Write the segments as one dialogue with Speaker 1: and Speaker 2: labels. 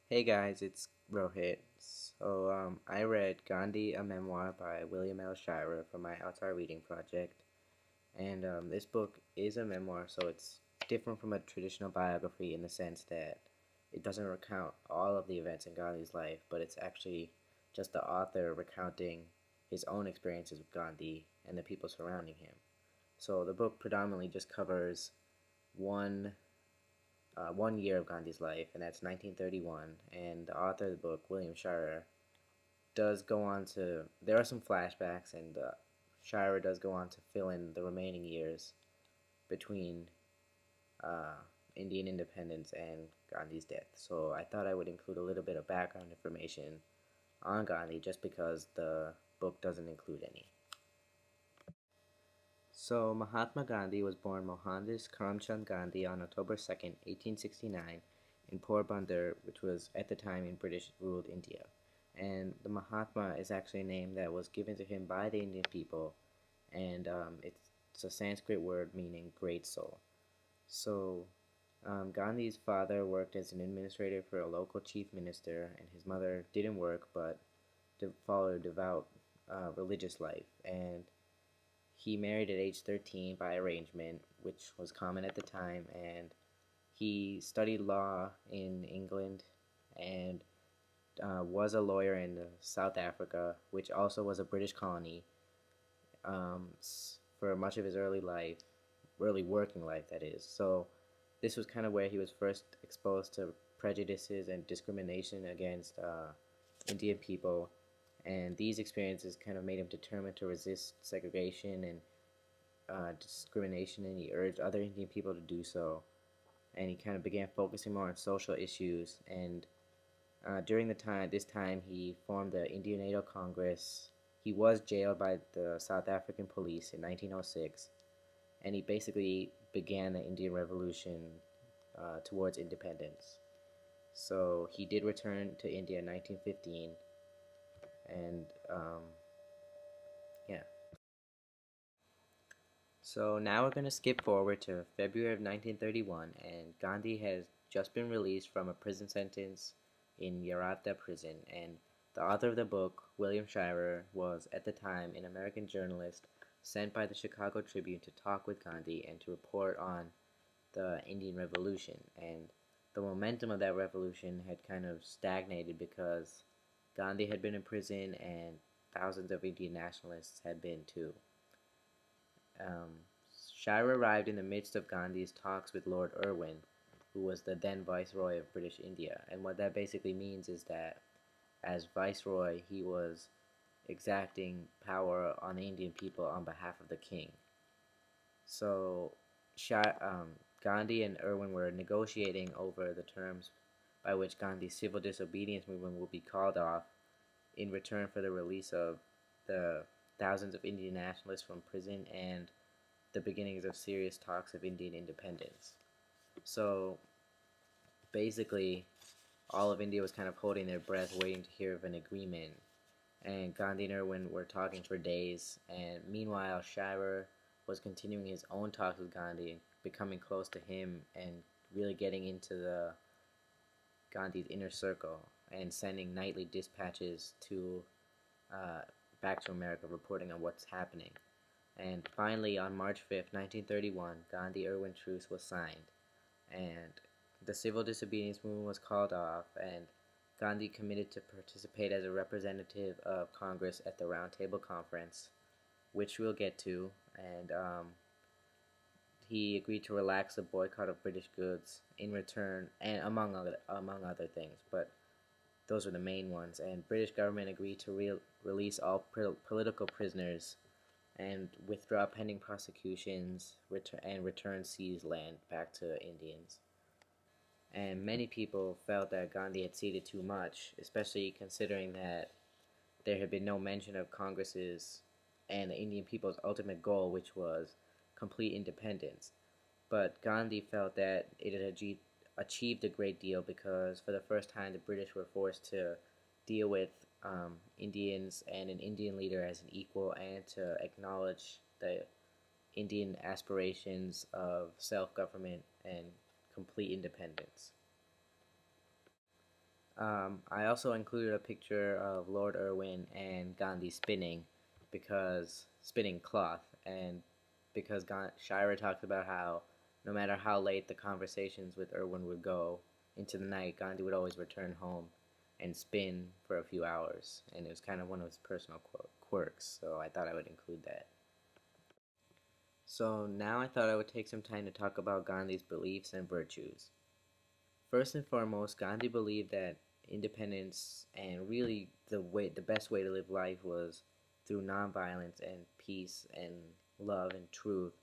Speaker 1: Hey guys, it's Rohit. I read Gandhi, a memoir by William L. Shirer for my outside reading project. And this book is a memoir, so it's different from a traditional biography in the sense that it doesn't recount all of the events in Gandhi's life, but it's actually just the author recounting his own experiences with Gandhi and the people surrounding him. So the book predominantly just covers one 1 year of Gandhi's life, and that's 1931. And the author of the book, William Shirer, does go on to. There are some flashbacks, and Shirer does go on to fill in the remaining years between uh, Indian independence and Gandhi's death. So I thought I would include a little bit of background information on Gandhi just because the book doesn't include any. So Mahatma Gandhi was born Mohandas Karamchand Gandhi on October 2nd, 1869 in Porbandar, which was at the time in British-ruled India. And the Mahatma is actually a name that was given to him by the Indian people, and it's a Sanskrit word meaning great soul. So Gandhi's father worked as an administrator for a local chief minister, and his mother didn't work but followed a devout religious life. And he married at age 13 by arrangement, which was common at the time, and he studied law in England and was a lawyer in South Africa, which also was a British colony, for much of his early life, early working life, that is. So this was kind of where he was first exposed to prejudices and discrimination against Indian people, and these experiences kind of made him determined to resist segregation and discrimination, and he urged other Indian people to do so. And he kind of began focusing more on social issues. And during this time, he formed the Indian National Congress. He was jailed by the South African police in 1906, and he basically began the Indian Revolution towards independence. So he did return to India in 1915, and yeah. So now we're going to skip forward to February of 1931, and Gandhi has just been released from a prison sentence in Yarata prison, and the author of the book, William Shirer, was at the time an American journalist sent by the Chicago Tribune to talk with Gandhi and to report on the Indian Revolution. And the momentum of that revolution had kind of stagnated because Gandhi had been in prison and thousands of Indian nationalists had been too. Um, Shirer arrived in the midst of Gandhi's talks with Lord Irwin, who was the then Viceroy of British India. And what that basically means is that as Viceroy, he was exacting power on the Indian people on behalf of the king. So Gandhi and Irwin were negotiating over the terms by which Gandhi's civil disobedience movement would be called off in return for the release of the thousands of Indian nationalists from prison and the beginnings of serious talks of Indian independence. So basically, all of India was kind of holding their breath, waiting to hear of an agreement. And Gandhi and Irwin were talking for days. And meanwhile, Shirer was continuing his own talks with Gandhi and becoming close to him and really getting into the Gandhi's inner circle and sending nightly dispatches to back to America, reporting on what's happening. And finally, on March 5th, 1931, Gandhi-Irwin truce was signed, and the civil disobedience movement was called off, and Gandhi committed to participate as a representative of Congress at the Round Table Conference, which we'll get to, and he agreed to relax the boycott of British goods in return, and among other things, but those were the main ones. And British government agreed to release all political prisoners and withdraw pending prosecutions and return seized land back to Indians. And many people felt that Gandhi had ceded too much, especially considering that there had been no mention of Congress's and the Indian people's ultimate goal, which was complete independence. But Gandhi felt that it had achieved a great deal because for the first time the British were forced to deal with Indians and an Indian leader as an equal, and to acknowledge the Indian aspirations of self-government and complete independence. I also included a picture of Lord Irwin and Gandhi spinning cloth, and because Shira talked about how no matter how late the conversations with Irwin would go into the night, Gandhi would always return home and spin for a few hours, and it was kind of one of his personal quirks, so I thought I would include that. So now I thought I would take some time to talk about Gandhi's beliefs and virtues. First and foremost, Gandhi believed that independence and really the best way to live life was through nonviolence and peace and love and truth.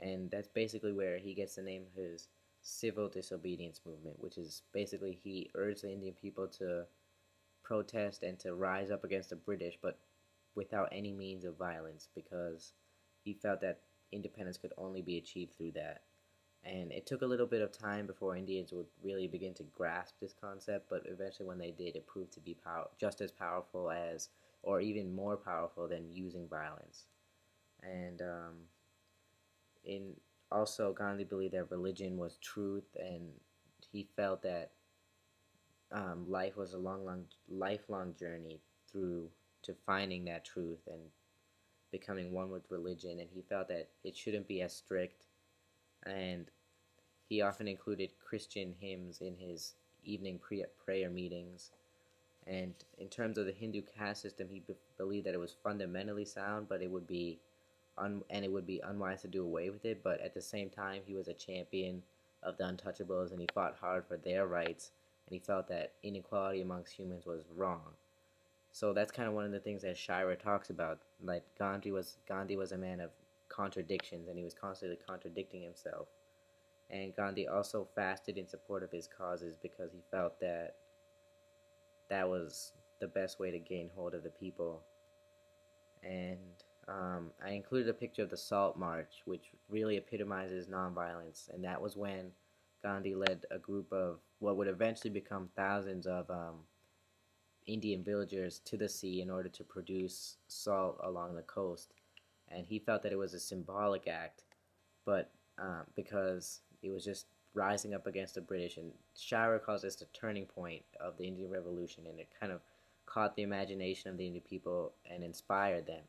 Speaker 1: And that's basically where he gets the name of his civil disobedience movement, which is basically he urged the Indian people to protest and to rise up against the British, but without any means of violence, because he felt that independence could only be achieved through that. And it took a little bit of time before Indians would really begin to grasp this concept, but eventually, when they did, it proved to be just as powerful as, or even more powerful than using violence. And in also, Gandhi believed that religion was truth, and he felt that life was a lifelong journey through to finding that truth and becoming one with religion. And he felt that it shouldn't be as strict, and he often included Christian hymns in his evening prayer meetings. And in terms of the Hindu caste system, he believed that it was fundamentally sound, but it would be unwise to do away with it. But at the same time, he was a champion of the untouchables, and he fought hard for their rights. And he felt that inequality amongst humans was wrong. So that's kind of one of the things that Shira talks about. Like Gandhi was a man of contradictions, and he was constantly contradicting himself. And Gandhi also fasted in support of his causes because he felt that that was the best way to gain hold of the people. And I included a picture of the Salt March, which really epitomizes nonviolence. And that was when Gandhi led a group of what would eventually become thousands of Indian villagers to the sea in order to produce salt along the coast. And he felt that it was a symbolic act, but because it was just rising up against the British. And Shira calls this the turning point of the Indian Revolution, and it kind of caught the imagination of the Indian people and inspired them.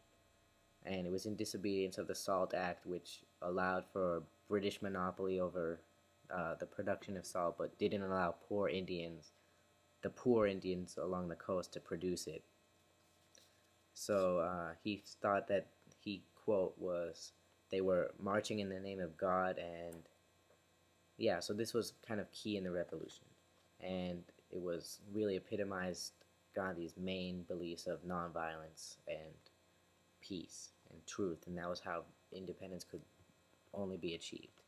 Speaker 1: And it was in disobedience of the Salt Act, which allowed for British monopoly over the production of salt, but didn't allow the poor Indians along the coast to produce it. So he thought that he quote was they were marching in the name of God, and yeah, so this was kind of key in the revolution, and it was really epitomized Gandhi's main beliefs of nonviolence and peace and truth, and that was how independence could only be achieved.